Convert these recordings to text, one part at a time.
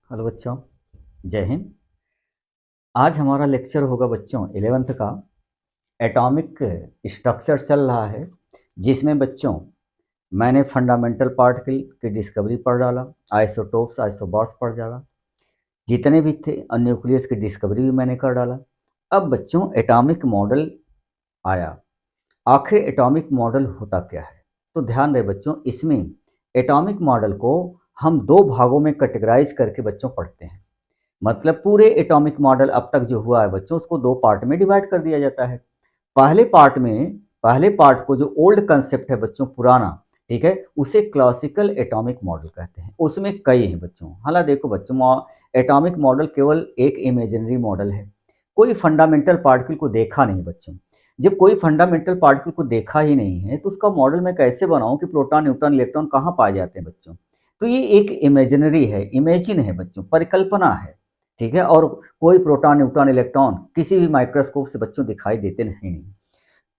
Hello बच्चों, जय हिंद। आज हमारा लेक्चर होगा बच्चों 11th का। एटॉमिक स्ट्रक्चर चल रहा है, जिसमें बच्चों मैंने फंडामेंटल पार्टिकल की डिस्कवरी पढ़ डाला, आइसोटोप्स आइसोबॉट्स पढ़ डाला, जितने भी थे, और न्यूक्लियस की डिस्कवरी भी मैंने कर डाला। अब बच्चों एटॉमिक मॉडल आया। आखिर एटॉमिक मॉडल होता क्या है? तो ध्यान रहे बच्चों, इसमें एटॉमिक मॉडल को हम दो भागों में कैटेगराइज करके बच्चों पढ़ते हैं। मतलब पूरे एटॉमिक मॉडल अब तक जो हुआ है बच्चों, उसको दो पार्ट में डिवाइड कर दिया जाता है। पहले पार्ट को जो ओल्ड कंसेप्ट है बच्चों, पुराना, ठीक है, उसे क्लासिकल एटॉमिक मॉडल कहते हैं। उसमें कई हैं बच्चों। हालांकि देखो बच्चों, एटॉमिक मॉडल केवल एक इमेजिनरी मॉडल है। कोई फंडामेंटल पार्टिकल को देखा नहीं बच्चों। जब कोई फंडामेंटल पार्टिकल को देखा ही नहीं है, तो उसका मॉडल मैं कैसे बनाऊं कि प्रोटॉन न्यूट्रॉन इलेक्ट्रॉन कहाँ पाए जाते हैं बच्चों? तो ये एक इमेजिनरी है, इमेजिन है बच्चों, परिकल्पना है, ठीक है। और कोई प्रोटॉन न्यूट्रॉन इलेक्ट्रॉन किसी भी माइक्रोस्कोप से बच्चों दिखाई देते नहीं।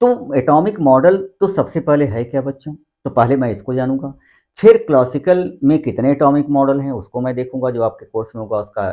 तो एटॉमिक मॉडल तो सबसे पहले है क्या बच्चों? तो पहले मैं इसको जानूंगा, फिर क्लासिकल में कितने एटॉमिक मॉडल हैं उसको मैं देखूंगा, जो आपके कोर्स में होगा उसका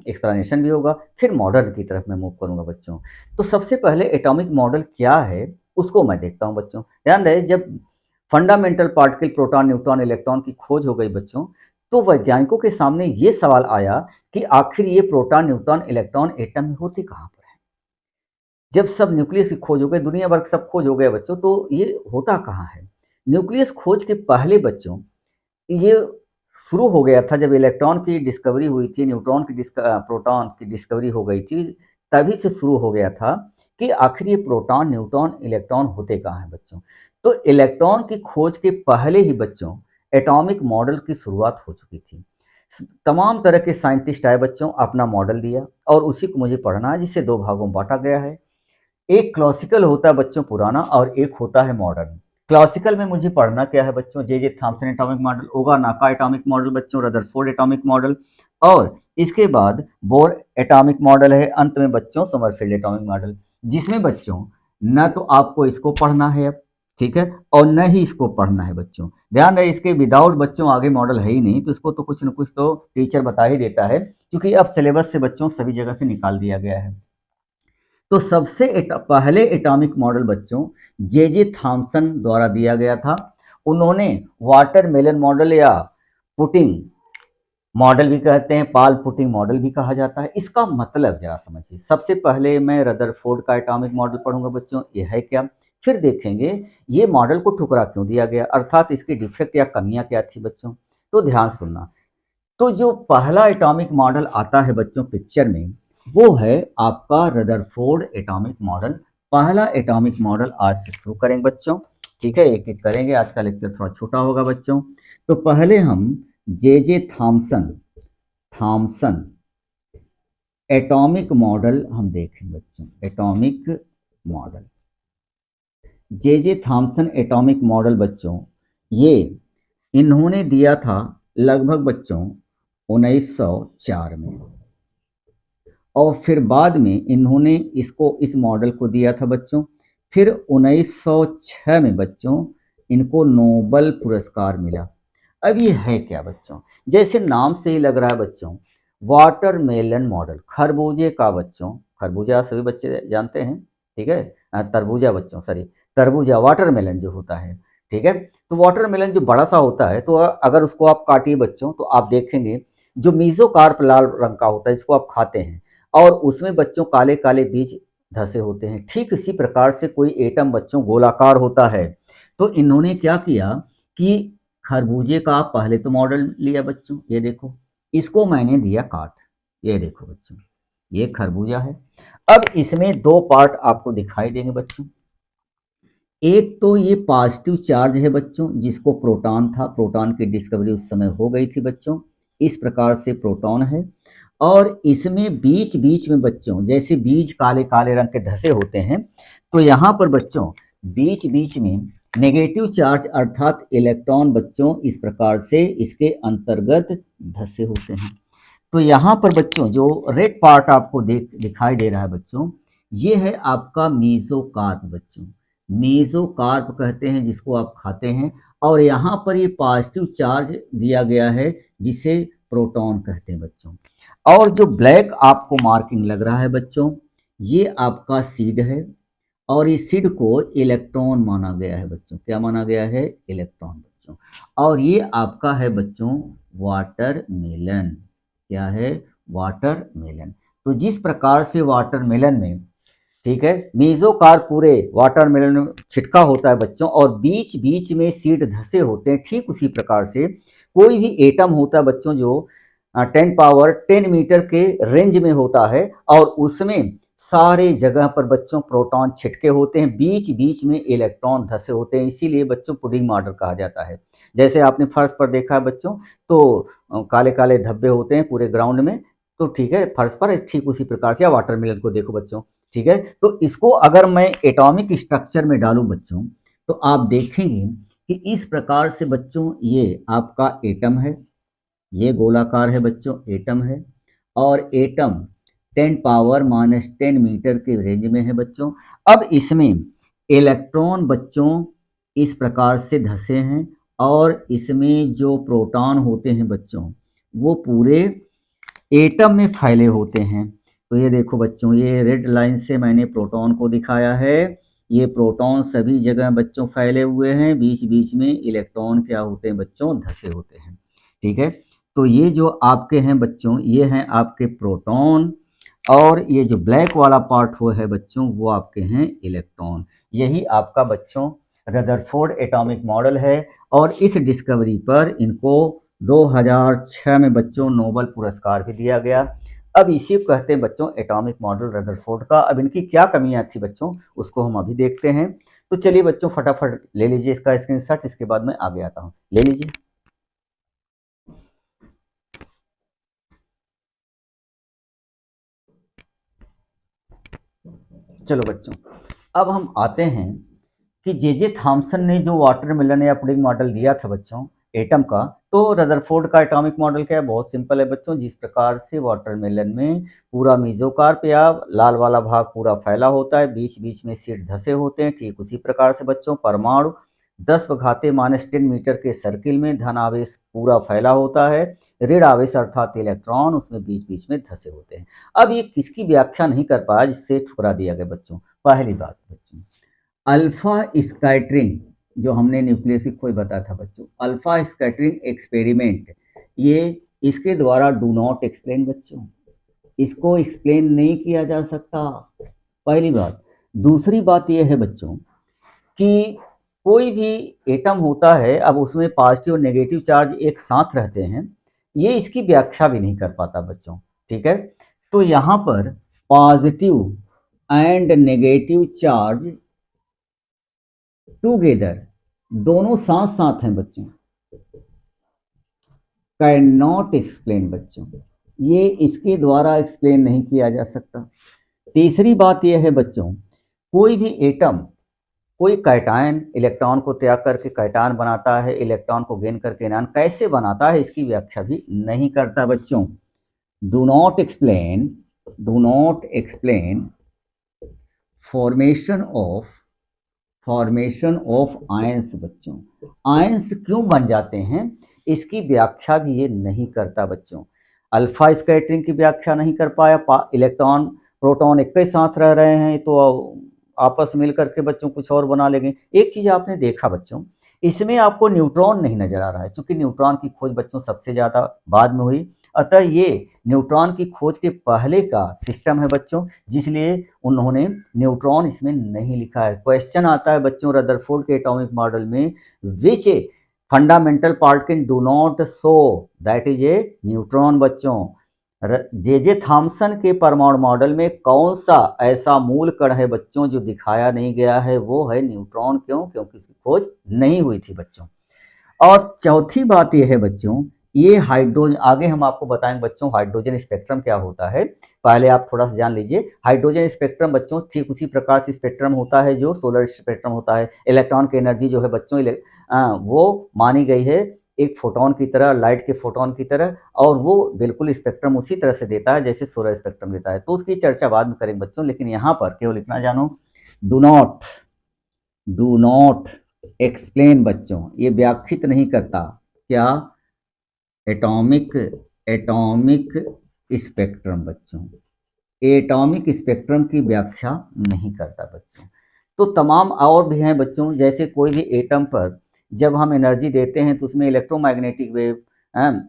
एक्सप्लेनेशन भी होगा, फिर मॉडर्न की तरफ मैं मूव करूंगा बच्चों। तो सबसे पहले एटॉमिक मॉडल क्या है उसको मैं देखता हूं बच्चों। ध्यान रहे, जब fundamental particle proton neutron electron की खोज हो गई बच्चों, तो वैज्ञानिकों के सामने ये सवाल आया कि आखिर ये प्रोटॉन न्यूट्रॉन इलेक्ट्रॉन एटम में होते कहाँ पर है? जब सब न्यूक्लियस की खोज हो गई, दुनिया भर सब खोज हो गया बच्चों, तो ये होता कहाँ है? न्यूक्लियस खोज के पहले बच्चों ये शुरू हो गया था जब इलेक्ट्रॉन की डिस्कवरी हुई थी, प्रोटॉन की डिस्कवरी हो गई थी। तभी से शुरू हो गया था कि आखिर ये प्रोटॉन न्यूट्रॉन इलेक्ट्रॉन होते कहाँ हैं बच्चों। तो इलेक्ट्रॉन की खोज के पहले ही बच्चों एटॉमिक मॉडल की शुरुआत हो चुकी थी। तमाम तरह के साइंटिस्ट आए बच्चों, अपना मॉडल दिया, और उसी को मुझे पढ़ना है, जिसे दो भागों में बांटा गया है। एक क्लासिकल होता है बच्चों पुराना, और एक होता है मॉडर्न। क्लासिकल में मुझे पढ़ना क्या है बच्चों? जे जे थॉम्सन एटॉमिक मॉडल, ओगा नाका एटॉमिक मॉडल बच्चों, रदरफोर्ड एटॉमिक मॉडल, और इसके बाद बोर एटॉमिक मॉडल है, अंत में बच्चों समरफील्ड एटॉमिक मॉडल। जिसमें बच्चों न तो आपको इसको पढ़ना है अब, ठीक है, और न ही इसको पढ़ना है बच्चों। ध्यान रहे, इसके विदाउट बच्चों आगे मॉडल है ही नहीं, तो इसको तो कुछ न कुछ तो टीचर बता ही देता है, क्योंकि अब सिलेबस से बच्चों सभी जगह से निकाल दिया गया है। तो पहले एटॉमिक मॉडल बच्चों जे जे थॉम्सन द्वारा दिया गया था। उन्होंने वाटरमेलन मॉडल, या पुटिंग मॉडल भी कहते हैं, पाल पुटिंग मॉडल भी कहा जाता है। इसका मतलब जरा समझिए। सबसे पहले मैं रदरफोर्ड का एटॉमिक मॉडल पढ़ूंगा बच्चों, ये है क्या। फिर देखेंगे ये मॉडल को ठुकरा क्यों दिया गया, अर्थात इसकी डिफेक्ट या कमियां क्या थी बच्चों। तो ध्यान सुनना। तो जो पहला एटॉमिक मॉडल आता है बच्चों पिक्चर में, वो है आपका रदरफोर्ड एटॉमिक मॉडल। पहला एटॉमिक मॉडल आज से शुरू करेंगे बच्चों, ठीक है, एक एक करेंगे। आज का लेक्चर थोड़ा छोटा होगा बच्चों। तो पहले हम J J Thomson Thomson atomic model हम देखें बच्चों। Atomic model, J J Thomson atomic model बच्चों, ये इन्होंने दिया था लगभग बच्चों 1904 में, और फिर बाद में इन्होंने इस मॉडल को दिया था बच्चों। फिर 1906 में बच्चों इनको नोबल पुरस्कार मिला। अब ये है क्या बच्चों? जैसे नाम से ही लग रहा है बच्चों, वाटरमेलन मॉडल, खरबूजे का बच्चों, खरबूजा सभी बच्चे जानते हैं, ठीक है, तरबूजा बच्चों, सॉरी, तरबूजा, वाटरमेलन जो होता है, ठीक है। तो वाटरमेलन जो बड़ा सा होता है, तो अगर उसको आप काटिए बच्चों, तो आप देखेंगे जो मीजोकार्प लाल रंग का होता है, इसको आप खाते हैं, और उसमें बच्चों काले काले बीज धसे होते हैं। ठीक इसी प्रकार से कोई एटम बच्चों गोलाकार होता है। तो इन्होंने क्या किया कि खरबूजे का पहले तो मॉडल लिया बच्चों, ये देखो, इसको मैंने दिया काट, ये देखो बच्चों, ये खरबूजा है। अब इसमें दो पार्ट आपको दिखाई देंगे बच्चों। एक तो ये पॉजिटिव चार्ज है बच्चों, जिसको प्रोटॉन था, प्रोटॉन की डिस्कवरी उस समय हो गई थी बच्चों। इस प्रकार से प्रोटॉन है, और इसमें बीच बीच में बच्चों, जैसे बीज काले काले रंग के धसे होते हैं, तो यहाँ पर बच्चों बीच बीच में नेगेटिव चार्ज अर्थात इलेक्ट्रॉन बच्चों इस प्रकार से इसके अंतर्गत धसे होते हैं। तो यहाँ पर बच्चों जो रेड पार्ट आपको दिखाई दे रहा है बच्चों, ये है आपका मीजोकार्प बच्चों। मीजोकार्प कहते हैं जिसको आप खाते हैं, और यहाँ पर ये पॉजिटिव चार्ज दिया गया है, जिसे प्रोटॉन कहते हैं बच्चों। और जो ब्लैक आपको मार्किंग लग रहा है बच्चों, ये आपका सीड है, और इस सीड को इलेक्ट्रॉन माना गया है बच्चों। क्या माना गया है? इलेक्ट्रॉन बच्चों। और ये आपका है बच्चों वाटरमेलन। क्या है? वाटरमेलन। तो जिस प्रकार से वाटरमेलन में, ठीक है, मेसोकार्प पूरे वाटरमेलन में छिटका होता है बच्चों, और बीच बीच में सीड धसे होते हैं, ठीक उसी प्रकार से कोई भी एटम होता है बच्चों जो 10 मीटर के रेंज में होता है, और उसमें सारे जगह पर बच्चों प्रोटॉन छिटके होते हैं, बीच बीच में इलेक्ट्रॉन धसे होते हैं, इसीलिए बच्चों पुडिंग मॉडल कहा जाता है। जैसे आपने फर्श पर देखा है बच्चों, तो काले काले धब्बे होते हैं पूरे ग्राउंड में, तो ठीक है, फर्श पर ठीक उसी प्रकार से, या वाटरमेलन को देखो बच्चों, ठीक है। तो इसको अगर मैं एटॉमिक स्ट्रक्चर में डालूं बच्चों, तो आप देखेंगे कि इस प्रकार से बच्चों ये आपका एटम है, ये गोलाकार है बच्चों, एटम है, और एटम 10⁻⁻10 मीटर के रेंज में है बच्चों। अब इसमें इलेक्ट्रॉन बच्चों इस प्रकार से धसे हैं, और इसमें जो प्रोटॉन होते हैं बच्चों, वो पूरे एटम में फैले होते हैं। तो ये देखो बच्चों, ये रेड लाइन से मैंने प्रोटॉन को दिखाया है, ये प्रोटॉन सभी जगह बच्चों फैले हुए हैं, बीच बीच में इलेक्ट्रॉन क्या होते हैं बच्चों? धसे होते हैं, ठीक है। तो ये जो आपके हैं बच्चों, ये हैं आपके प्रोटॉन, और ये जो ब्लैक वाला पार्ट वो है बच्चों, वो आपके हैं इलेक्ट्रॉन। यही आपका बच्चों रदरफोर्ड एटॉमिक मॉडल है, और इस डिस्कवरी पर इनको 2006 में बच्चों नोबेल पुरस्कार भी दिया गया। अब इसी को कहते हैं बच्चों एटॉमिक मॉडल रदरफोर्ड का। अब इनकी क्या कमियां थी बच्चों, उसको हम अभी देखते हैं। तो चलिए बच्चों फटाफट ले लीजिए इसका स्क्रीनशॉट, इसके बाद मैं आगे आता हूँ, ले लीजिए। चलो बच्चों, अब हम आते हैं कि जे थॉमसन ने जो वाटरमेलन या पुडिंग मॉडल दिया था बच्चों एटम का, तो रदरफोर्ड का एटॉमिक मॉडल क्या है? बहुत सिंपल है बच्चों। जिस प्रकार से वाटरमेलन में पूरा मेसोकार्प या लाल वाला भाग पूरा फैला होता है, बीच बीच में सीड धसे होते हैं, ठीक उसी प्रकार से बच्चों परमाणु 10⁻10 मीटर के सर्किल में धन आवेश पूरा फैला होता है, ऋण आवेश अर्थात इलेक्ट्रॉन उसमें बीच बीच में धसे होते हैं। अब ये किसकी व्याख्या नहीं कर पाया, जिससे ठुकरा दिया गया बच्चों? पहली बात बच्चों, अल्फा स्कैटरिंग, जो हमने न्यूक्लियस की खोज बताया था बच्चों, अल्फा स्कैटरिंग एक्सपेरिमेंट, ये इसके द्वारा डू नॉट एक्सप्लेन बच्चों, इसको एक्सप्लेन नहीं किया जा सकता, पहली बात। दूसरी बात यह है बच्चों कि कोई भी एटम होता है, अब उसमें पॉजिटिव और नेगेटिव चार्ज एक साथ रहते हैं, ये इसकी व्याख्या भी नहीं कर पाता बच्चों, ठीक है। तो यहाँ पर positive and negative charge together, दोनों साथ साथ हैं बच्चों, कैन नॉट एक्सप्लेन बच्चों, ये इसके द्वारा एक्सप्लेन नहीं किया जा सकता। तीसरी बात यह है बच्चों, कोई भी एटम कोई कैटायन इलेक्ट्रॉन को त्याग करके कैटायन बनाता है, इलेक्ट्रॉन को गेन करके एनायन कैसे बनाता है, इसकी व्याख्या भी नहीं करता बच्चों। Do not explain, do not explain formation of, formation of ions बच्चों, आयंस क्यों बन जाते हैं, इसकी व्याख्या भी ये नहीं करता बच्चों। अल्फा स्कैटरिंग की व्याख्या नहीं कर पाया, इलेक्ट्रॉन प्रोटॉन एक ही साथ रह रहे हैं तो आपस मिल करके बच्चों कुछ और बना लेंगे। एक चीज आपने देखा बच्चों, इसमें आपको न्यूट्रॉन नहीं नजर आ रहा है, क्योंकि न्यूट्रॉन की खोज बच्चों सबसे ज्यादा बाद में हुई, अतः ये न्यूट्रॉन की खोज के पहले का सिस्टम है बच्चों, जिसलिए उन्होंने न्यूट्रॉन इसमें नहीं लिखा है। क्वेश्चन आता है बच्चों रदरफोर्ड के एटॉमिक मॉडल में, which fundamental part can do not show, that is a neutron बच्चों। जे थॉमसन के परमाणु मॉडल में कौन सा ऐसा मूल कण है बच्चों जो दिखाया नहीं गया है, वो है न्यूट्रॉन। क्यों? क्योंकि इसकी खोज नहीं हुई थी बच्चों। और चौथी बात यह है बच्चों, ये हाइड्रोजन, आगे हम आपको बताएंगे बच्चों हाइड्रोजन स्पेक्ट्रम क्या होता है, पहले आप थोड़ा सा जान लीजिए। हाइड्रोजन स्पेक्ट्रम बच्चों ठीक उसी प्रकार से स्पेक्ट्रम होता है जो सोलर स्पेक्ट्रम होता है। इलेक्ट्रॉन की एनर्जी जो है बच्चों वो मानी गई है एक फोटोन की तरह, लाइट के फोटोन की तरह, और वो बिल्कुल स्पेक्ट्रम उसी तरह से देता है जैसे सोलर स्पेक्ट्रम देता है। तो उसकी चर्चा बाद में करेंगे बच्चों, लेकिन यहाँ पर केवल इतना जानो, do not, do not explain बच्चों, ये व्याख्यात नहीं करता क्या? एटॉमिक एटॉमिक स्पेक्ट्रम बच्चों, एटॉमिक स्पेक्ट्रम की व्याख्या नहीं करता बच्चों। तो तमाम और भी हैं बच्चों, जैसे कोई भी एटम पर जब हम एनर्जी देते हैं तो उसमें इलेक्ट्रोमैग्नेटिक वेव,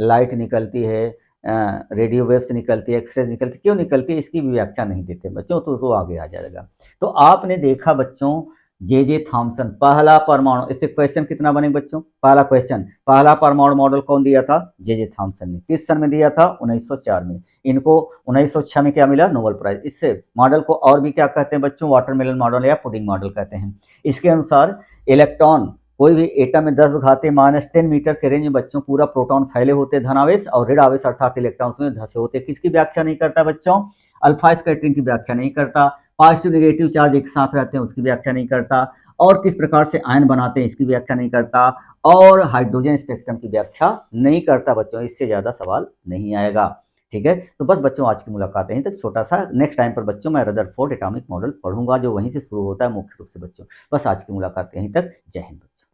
लाइट निकलती है, रेडियो वेव्स निकलती है, एक्सरेज निकलती है, क्यों निकलती है इसकी भी व्याख्या नहीं देते बच्चों, तो आगे आ जाएगा। तो आपने देखा बच्चों, जे थॉमसन पहला परमाणु, इससे क्वेश्चन कितना बने बच्चों, पहला क्वेश्चन, पहला परमाणु मॉडल कौन दिया था, जे थॉमसन ने, किस सन में दिया था, 1904 में। इनको 1906 में क्या मिला, नोबेल प्राइज। इससे मॉडल को और भी क्या कहते हैं बच्चों, वाटरमेलन मॉडल या पुडिंग मॉडल कहते हैं। इसके अनुसार इलेक्ट्रॉन कोई भी एटम में 10⁻10 मीटर के रेंज में बच्चों पूरा प्रोटॉन फैले होते धनावेश, और ऋण आवेश अर्थात इलेक्ट्रॉन में धसे होते। किसकी व्याख्या नहीं करता बच्चों, अल्फा स्कैटरिंग की व्याख्या नहीं करता, पॉजिटिव नेगेटिव चार्ज एक साथ रहते हैं उसकी व्याख्या नहीं करता, और किस प्रकार से आयन बनाते हैं इसकी व्याख्या नहीं करता, और हाइड्रोजन स्पेक्ट्रम की व्याख्या नहीं करता बच्चों। इससे ज्यादा सवाल नहीं आएगा। ठीक है, तो बस बच्चों आज की मुलाकात यहीं तक, छोटा सा। नेक्स्ट टाइम पर बच्चों मैं रदरफोर्ड एटॉमिक मॉडल पढ़ूंगा, जो वहीं से शुरू होता है मुख्य रूप से बच्चों। बस आज की मुलाकात यहीं तक। जय हिंद बच्चों।